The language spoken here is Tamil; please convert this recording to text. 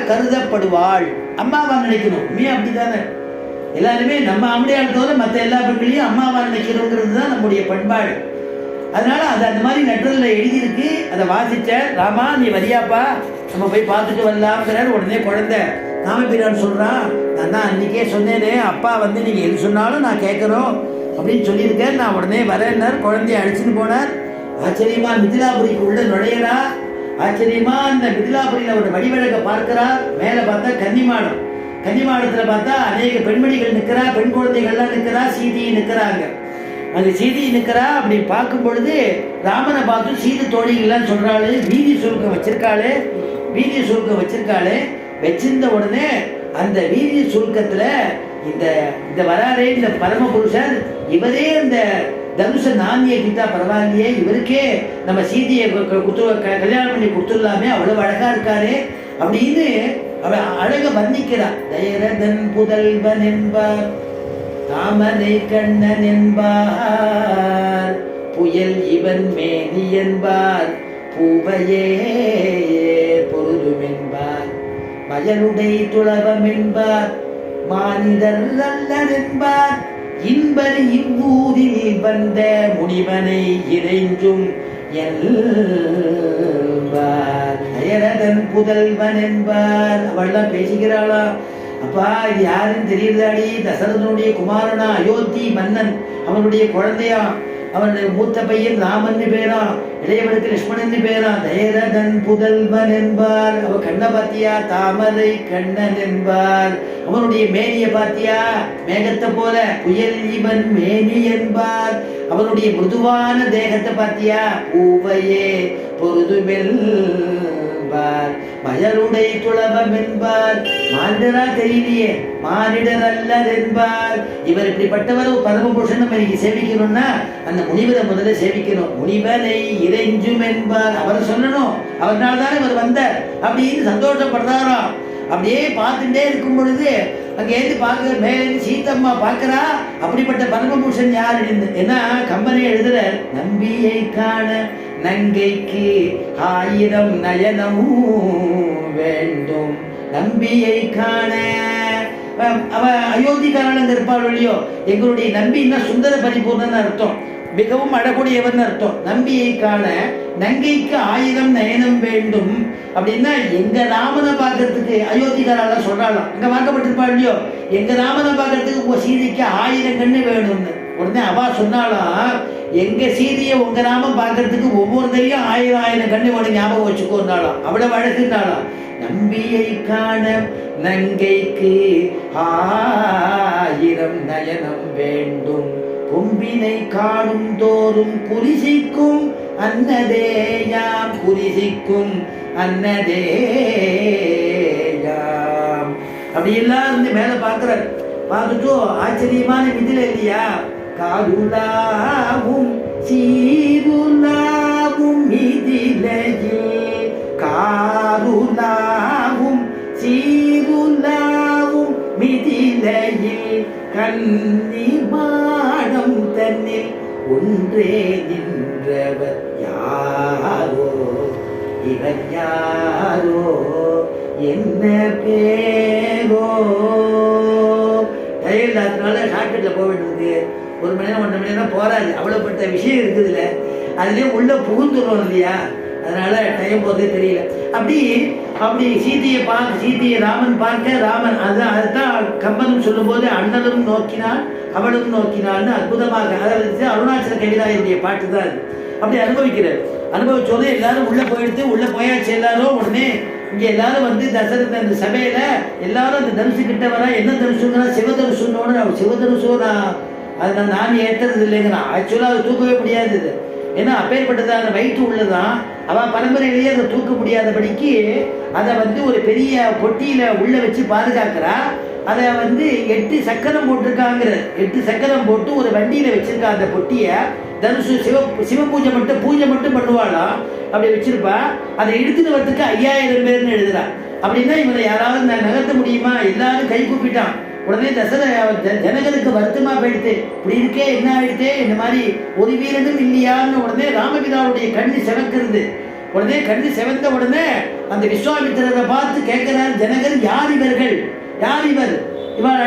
கருதப்படுவாள். அம்மாவா நினைக்கணும். உண்மையா அப்படித்தானே? எல்லாருமே நம்ம அம்மையார் தவிர மற்ற எல்லா பெண்களையும் அம்மாவா நினைக்கிறோங்கிறது தான் நம்முடைய பண்பாடு. அதனால அது அந்த மாதிரி லெட்டரில் எழுதியிருக்கு. அதை வாசிச்ச ராமா நீ வரியாப்பா, நம்ம போய் பார்த்துட்டு வரலாம்ங்கிறார். உடனே குழந்தை ராமபிரான் சொல்கிறான், நான் தான் அன்றைக்கே சொன்னேனே அப்பா நீங்கள் எது சொன்னாலும் நான் கேட்குறோம் அப்படின்னு சொல்லியிருக்கேன், நான் உடனே வரேன்னார். குழந்தைய அழைச்சின்னு போனார். ஆச்சரியமா மிதிலாபுரிக்கு உள்ள நுழையிறா. ஆச்சரியமா அந்த மிதிலாபுரியில் ஒரு வடிவழகை பார்க்கிறார். மேலே பார்த்தா கன்னிமாடம். கன்னிமாடத்தில் பார்த்தா அநேக பெண்மணிகள் நிற்கிறா, பெண் குழந்தைகள்லாம் நிற்கிறா, சீதையை நிற்கிறாங்க. அந்த சீதையை நிற்கிறா. அப்படி பார்க்கும் பொழுது ராமனை பார்த்து சீதை தோழிகள்லாம் சொல்கிறாள், வீதி சுருக்கம் வச்சிருக்காளே, வீதி சுருக்கம் வச்சிருக்காளே. வச்சிருந்த உடனே அந்த வீதி சுருக்கத்தில் இந்த வராரே இந்த பரமபுருஷர், இவரே அந்த தனுஷ நாந்தியை கிட்டா பரவாயில்லையே, இவருக்கே நம்ம சீதையை கல்யாணம் பண்ணி கொடுத்துடலாமே, அவ்வளவு அழகா இருக்காரே அப்படின்னு அவ அழக வர்ணிக்கிறார். தயரதன் புதல்வன் என்பார், தாமரை கண்ணன் என்பார், புயல் இவன் மேனி என்பார், பூவையே பொருதும் என்பார், மயலுடை துளவம் என்பார், மானிடர் அல்லர் என்பார், இன்பர் இவ்வூரில் வந்த முனிவனை இறைஞ்சும் என்பார், தயரதன் புதல்வன் என்பார். அவள்லாம் பேசுகிறாளா? அப்பா இது யாருன்னு தெரியுதாடி? தசரதனுடைய குமாரனா, அயோத்தி மன்னன், அவனுடைய குழந்தையா, அவனுடைய மூத்த பையன் ராமன் பேரா, இளையவனுக்கு லட்சுமணன் பேரா. தயரதன் புதல்வன் என்பார். அவ கண்ணை பாத்தியா? தாமரை கண்ணன் என்பார். அவனுடைய மேனிய பாத்தியா? மேகத்தை போல. புயல் இவன் மேனி என்பார். அவனுடைய மிருதுவான தேகத்தை பாத்தியா? பூவையே பொருதுமெல் மயருடை துளவம் என்பார். மானிடரா தெரியலையே, மானிடர் அல்லர் என்பார். இவர் இப்படிப்பட்டவர் பரமபுருஷன் நம்ம இன்னைக்கு சேவிக்கணும்னா அந்த முனிவரை முதல்ல சேவிக்கணும். முனிவனை இறைஞ்சும் என்பார். அவர் சொல்லணும், அவர்னால்தான் இவர் வந்தார் அப்படின்னு சந்தோஷப்படுறாராம். அப்படியே பார்த்துட்டே இருக்கும் பொழுது அங்கேருந்து பார்க்க மேலே சீத்தம்மா பார்க்கிறா. அப்படிப்பட்ட பரமபுருஷன் யார்? ஏன்னா கம்பனை எழுதுற, நம்பியை காண நங்கைக்கு 1000 நயனம் வேண்டும், நம்பியை காண. அவ அயோத்திக்காரன் இருப்பாள் இல்லையோ, எங்களுடைய நம்பின்னா சுந்தர பரிபூர்ணன்னு அர்த்தம், மிகவும் அழகுடையவன் அர்த்தம். நம்பியை காண நங்கைக்கு 1000 நயனம் வேண்டும் அப்படின்னா எங்க ராமனை பார்க்கறதுக்கு அயோத்திக்காரெல்லாம் சொல்றாளாம். அங்க வாக்கப்பட்டிருப்பா இல்லையோ, எங்க ராமனை பார்க்கறதுக்கு சீதைக்கு 1000 கண்ணு வேணும்னு. உடனே அவா சொன்னாலாம், எங்க சீதையை உங்க ராமன் பார்க்கறதுக்கு ஒவ்வொருத்தரையும் 1000 கண்ணு வேணும், ஞாபகம் வச்சுக்கோன்னாலாம். அவ்வளவு அழகுனாலாம். நம்பியை காண நங்கைக்கு 1000 நயனம் வேண்டும், கொம்பினை காணும் தோறும் குறிசிக்கும் அன்னதேயாம், குறிசிக்கும் அன்னதேயாம். அப்படி எல்லாம் இருந்து மேல பார்க்கிறார். பார்த்துட்டு ஆச்சரியமான விதில இல்லையா? காருலாவும் சீருலாவும் மிதிலையில், காருலாவும் சீருலாவும் மிதிலையில், கன்னி மாடம் தன்னில் ஒன்றே நின்றவர் யாரோ, இவன் யாரோ, என்ன பேரோ? அதனால ஷார்ட்கட்ல போக வேண்டியது. 1 மணி நேரம் 1.5 மணி நேரம் போறாது. அவ்வளவுப்பட்ட விஷயம் இருக்குதுல்ல, அதுலயே உள்ள புகுந்துடும் இல்லையா? அதனால டைம் போதே தெரியல. அப்படி சீதையை ராமன் பார்க்க, ராமன் அதுதான் கம்பனும் சொல்லும் போது அண்ணனும் நோக்கினான் அவளும் நோக்கினான்னு அற்புதமாக, அதாவது அருணாச்சல கவிதாயுடைய பாட்டு தான் அது. அப்படி அனுபவிக்கிறார். அனுபவிச்சோடனே எல்லாரும் உள்ள போயாச்சு. எல்லாரும் உடனே இங்க எல்லாரும் தசரத அந்த சபையில எல்லாரும் அந்த தனுசு கிட்ட வர, என்ன தனுசுங்கிறா? சிவதனுசுன்னு. அவர் சிவதனுசோ நான் ஏற்றது இல்லைங்கிறான். ஆக்சுவலா அதை தூக்கவே முடியாது. ஏன்னா அப்பேற்பட்டதான வயிற்று உள்ளதான். அவன் பரம்பரையிலேயே அதை தூக்க முடியாதபடிக்கு அதை ஒரு பெரிய பொட்டியில உள்ள வச்சு பாதுகாக்கிறா. அதை 8 சக்கரம் போட்டிருக்காங்கிற, 8 சக்கரம் போட்டு ஒரு வண்டியில வச்சிருக்கா. அந்த பொட்டியை தனுசு சிவ பூஜை மட்டும் பண்ணுவாளாம். அப்படி வச்சிருப்பா. அதை எடுத்துட்டு வரதுக்கு 5000 பேர்னு எழுதுறா. அப்படின்னா இவனை யாராவது நகர்த்த முடியுமா? எல்லாரும் கை கூப்பிட்டான். உடனே ஜனகருக்கு வருத்தமா போயிடுது. இப்படி இருக்கே, என்ன ஆயிடுதே, இந்த மாதிரி ஒரு வீரனும் இல்லையான்னு. உடனே ராமபிதாவுடைய கண்ணு சிவக்கிறது. உடனே கண்ணு செவந்த உடனே அந்த விஸ்வாமித்திரரை பார்த்து கேட்கிறார் ஜனகர், யார் இவர்கள், யார் இவர், இவர்